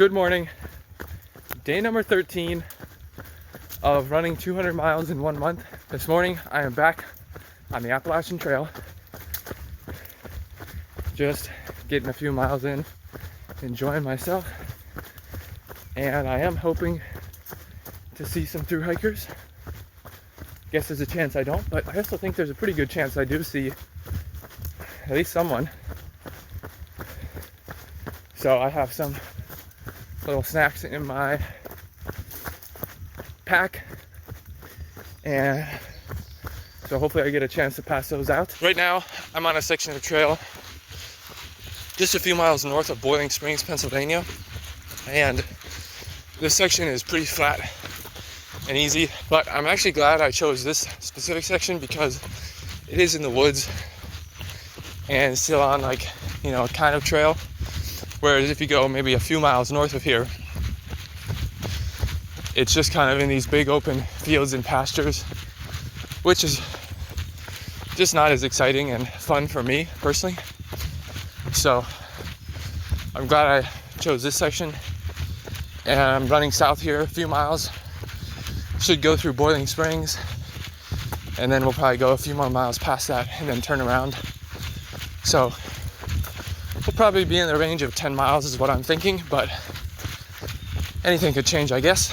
Good morning. Day number 13 of running 200 miles in 1 month. This morning I am back on the Appalachian Trail. Just getting a few miles in, enjoying myself. And I am hoping to see some thru hikers. Guess there's a chance I don't, but I also think there's a pretty good chance I do see at least someone. So I have some little snacks in my pack, and so hopefully I get a chance to pass those out. Right now I'm on a section of trail just a few miles north of Boiling Springs, Pennsylvania, and this section is pretty flat and easy, but I'm actually glad I chose this specific section because it is in the woods and still on a kind of trail. Whereas if you go maybe a few miles north of here, it's just kind of in these big open fields and pastures, which is just not as exciting and fun for me personally. So I'm glad I chose this section, and I'm running south here a few miles. Should go through Boiling Springs, and then we'll probably go a few more miles past that and then turn around. So we'll probably be in the range of 10 miles is what I'm thinking, but anything could change, I guess.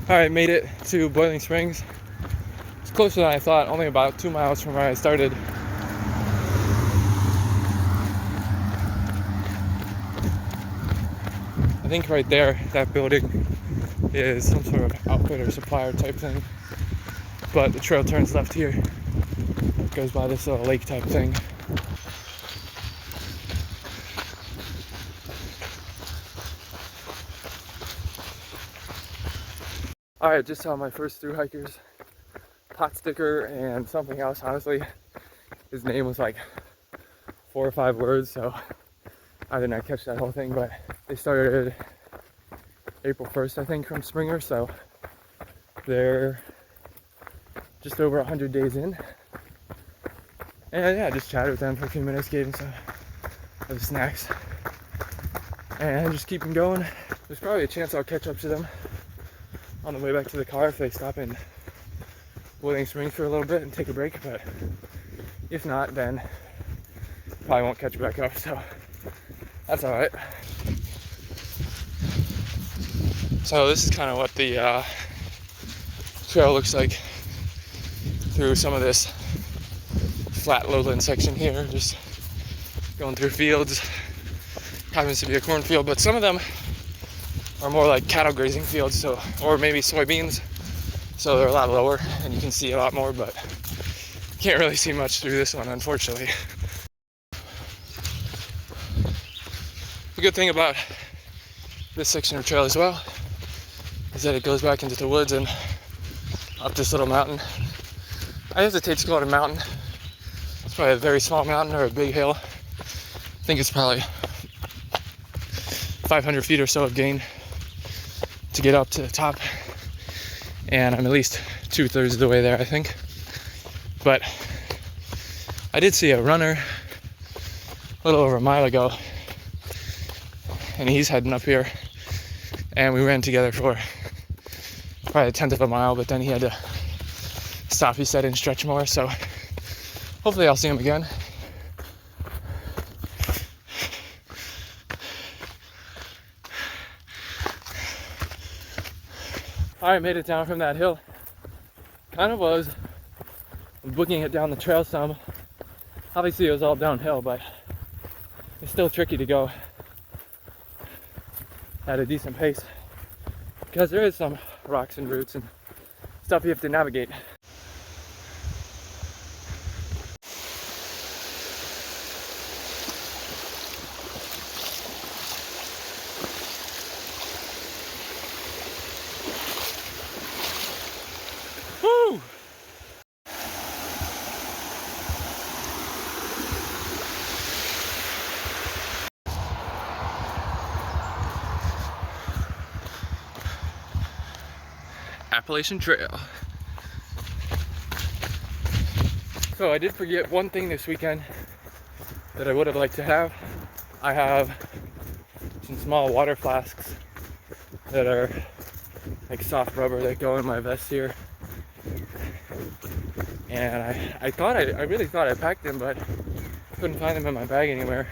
Alright, made it to Boiling Springs. It's closer than I thought, only about 2 miles from where I started. I think right there, that building is some sort of outfit or supplier type thing. But the trail turns left here. It goes by this little lake type thing. Alright, just saw my first thru hikers. Pot sticker and something else. Honestly, his name was like 4 or 5 words, so I did not catch that whole thing, but they started April 1st, I think, from Springer, so they're just over 100 days in. And yeah, just chatted with them for a few minutes, gave them some of the snacks, and just keep them going. There's probably a chance I'll catch up to them on the way back to the car if they stop in Boiling Springs for a little bit and take a break, but if not, then probably won't catch back up, so that's alright. So this is kind of what the trail looks like through some of this flat lowland section here, just going through fields. Happens to be a cornfield, but some of them are more like cattle grazing fields, so, or maybe soybeans, so they're a lot lower and you can see a lot more, but you can't really see much through this one, unfortunately. The good thing about this section of trail as well is that it goes back into the woods and up this little mountain. I hesitate to call it a mountain. It's probably a very small mountain or a big hill. I think it's probably 500 feet or so of gain to get up to the top, and I'm at least 2/3 of the way there, I think. But I did see a runner a little over a mile ago, and he's heading up here, and we ran together for probably 1/10 of a mile, but then he had to stop, he said, and stretch more, so hopefully I'll see him again. Alright, made it down from that hill. Kind of was booking it down the trail some. Obviously it was all downhill, but it's still tricky to go at a decent pace because there is some rocks and roots and stuff you have to navigate. Woo! Appalachian Trail. So I did forget one thing this weekend that I would have liked to have. I have some small water flasks that are like soft rubber that go in my vest here. And I really thought I packed them, but couldn't find them in my bag anywhere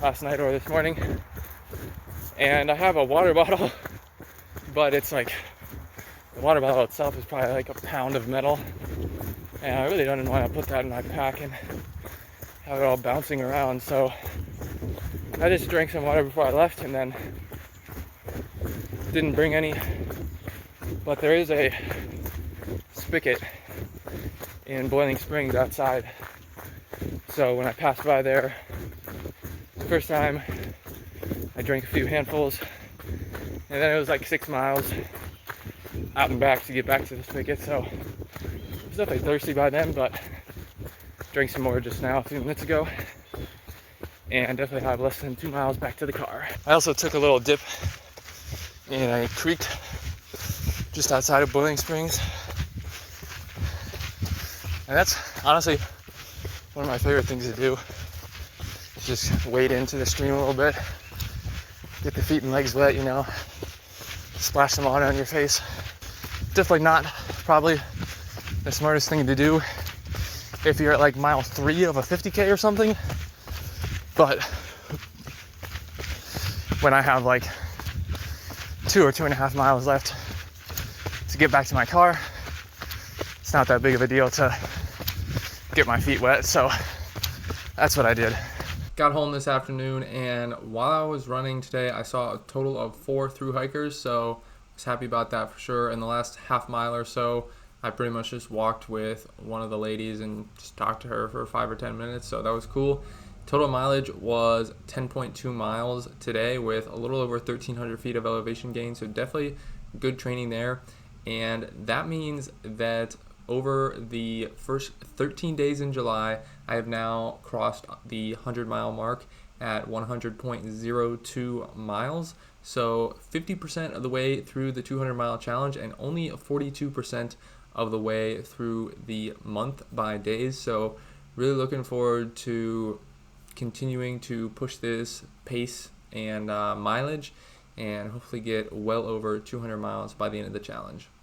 last night or this morning. And I have a water bottle, but it's like, the water bottle itself is probably like a pound of metal. And I really don't want to put that in my pack and have it all bouncing around. So I just drank some water before I left and then didn't bring any. But there is a spigot in Boiling Springs outside. So when I passed by there the first time, I drank a few handfuls, and then it was like 6 miles out and back to get back to the spigot. So I was definitely thirsty by then, but drank some more just now a few minutes ago, and definitely have less than 2 miles back to the car. I also took a little dip in a creek just outside of Boiling Springs, and that's honestly one of my favorite things to do. Just wade into the stream a little bit, get the feet and legs wet, you know, splash some water on your face. Definitely not probably the smartest thing to do if you're at like mile 3 of a 50K or something, but when I have like 2 or 2.5 miles left to get back to my car, it's not that big of a deal to get my feet wet, so that's what I did. Got home this afternoon, and while I was running today, I saw a total of 4 through hikers, so I was happy about that for sure. In the last half mile or so, I pretty much just walked with one of the ladies and just talked to her for 5 or 10 minutes, so that was cool. Total mileage was 10.2 miles today with a little over 1,300 feet of elevation gain, so definitely good training there. And that means that over the first 13 days in July, I have now crossed the 100-mile mark at 100.02 miles. So 50% of the way through the 200-mile challenge and only 42% of the way through the month by days. So really looking forward to continuing to push this pace and mileage and hopefully get well over 200 miles by the end of the challenge.